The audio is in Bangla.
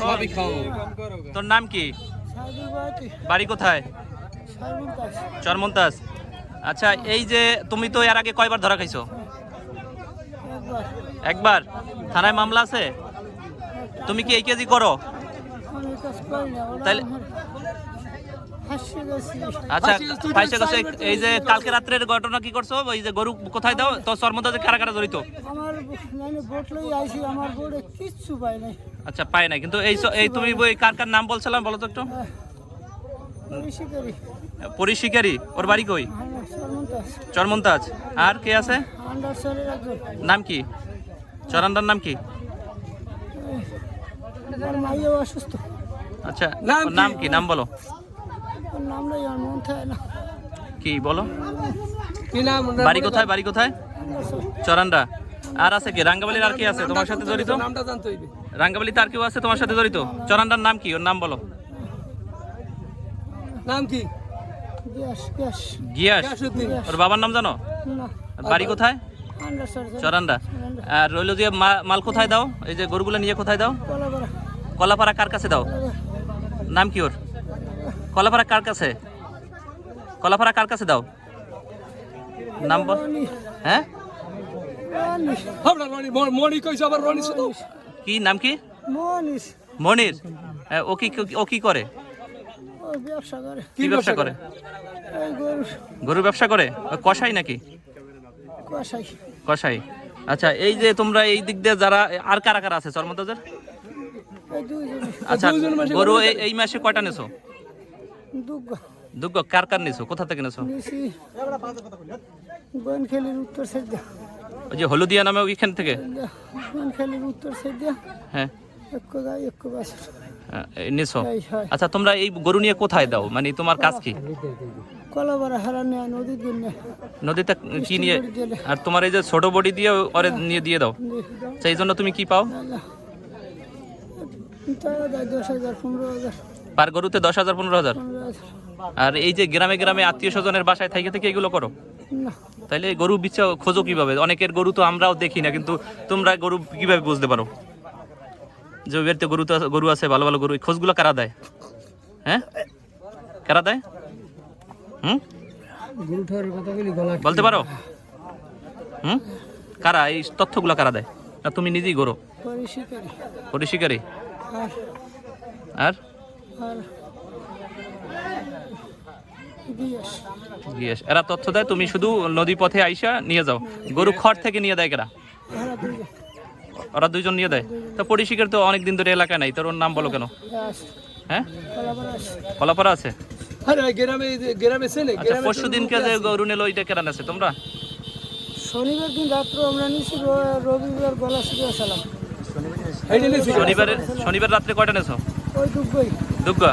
সবই খাও। তোর নাম কি? বাড়ি কোথায়? চরমন্তাজ। আচ্ছা, এই যে তুমি তো এর আগে কয়বার ধরা খাইছো? একবার। থানায় মামলা আছে? তুমি কি এই কেজি করো? তাহলে আচ্ছা, ফাইসে গেছে। এই যে কালকে রাত্রের ঘটনা কি করছো? ওই যে গরু কোথায় দাও তো? চরমন্তাজে কারা কারা জড়িত? আচ্ছা, পায় নাই। কিন্তু এই তুমি কার কার নাম বলছিলাম বলো তো একটু। পরিশিকারি। ওর বাড়ি কই? চরমন্তাজ। আর কে আছে? নাম কি? চরান্ডার নাম কি? আচ্ছা, নাম কি? নাম বলো। কি বলো? বাড়ি কোথায়? বাড়ি কোথায়? চরান্ডা। আর আছে কি? রাঙ্গাবালির আর কি আছে তোমার সাথে জড়িত? রাঙ্গাবালিতে আর কেউ আছে তোমার সাথে জড়িত? চরান্ডার নাম কি? ওর নাম বলো। নাম কি? গিয়াস। ওর বাবার নাম জানো? বাড়ি কোথায়? চরান্ডা। আর রইল যে মাল কোথায় দাও? এই যে গরুগুলো নিয়ে কোথায় দাও? কলাপাড়া। কার কাছে দাও? নাম কি ওর? কলাপাড়া কার কাছে? কলাপাড়া কার কাছে দাও? নাম বল। হ্যাঁ, কি নাম কি? মনির। ও কি করে? কি ব্যবসা করে? গরুর ব্যবসা করে। কসাই নাকি? কসাই। আচ্ছা, এই যে তোমরা এই দিক দিয়ে যারা আর কারা কারা আছে চরমন্তাজের? আচ্ছা, গরু এই মাসে কয়টা নেছো? দুগ্গ। কার কার নেছো? কোথা থেকে নেছো? ওই যে হলুদিয়া নামে ওইখান থেকে? হ্যাঁ, নেছো। আচ্ছা, তোমরা এই গরু নিয়ে কোথায় দাও? মানে তোমার কাজ কি? নদীতে কি নিয়ে? আর তোমার এই যে ছোট বডি দিয়ে ওরে নিয়ে দিয়ে দাও, সেই জন্য তুমি কি পাও? পার গরুতে 10,000 15,000। আর এই যে গ্রামে গ্রামে আত্মীয় স্বজনের বাসায় থেকে থেকে এগুলো করো? তাইলে গরু বিচ্ছা খোঁজো কিভাবে? অনেকের গরু তো আমরাও দেখি না, কিন্তু তোমরা গরু কিভাবে বুঝতে পারো যে বাড়িতে গরু আছে? ভালো ভালো গরু খোঁজগুলো কারা দেয়? হ্যাঁ, কারা দেয়? বলতে পারো? কারা এই তথ্যগুলো কারা দেয়? না তুমি নিজেই গরু? পরিশিকারি। আর গিয়েস। এরা তথ্য দেয়, তুমি শুধু নদী পথে আইসা নিয়ে যাও। গরু খড় থেকে নিয়ে দেয় কারা? ওরা দুইজন নিয়ে দেয়। তো পরিশিকার তো অনেকদিন ধরে এলাকায় নাই, তোর ওর নাম বলো কেন? হ্যাঁ, কলাপাড়া আছে। আচ্ছা, পরশু দিনকে যে গরু নিল ওইটা কেরান আছে তোমরা? শনিবার দিন রাত্রে আমরা নিয়েছি, রবিবার গলা শুকিয়ে সালাম। শনিবার রাত্রে কয়টা নেছো? ওই দুগ্গই। দুগ্গা।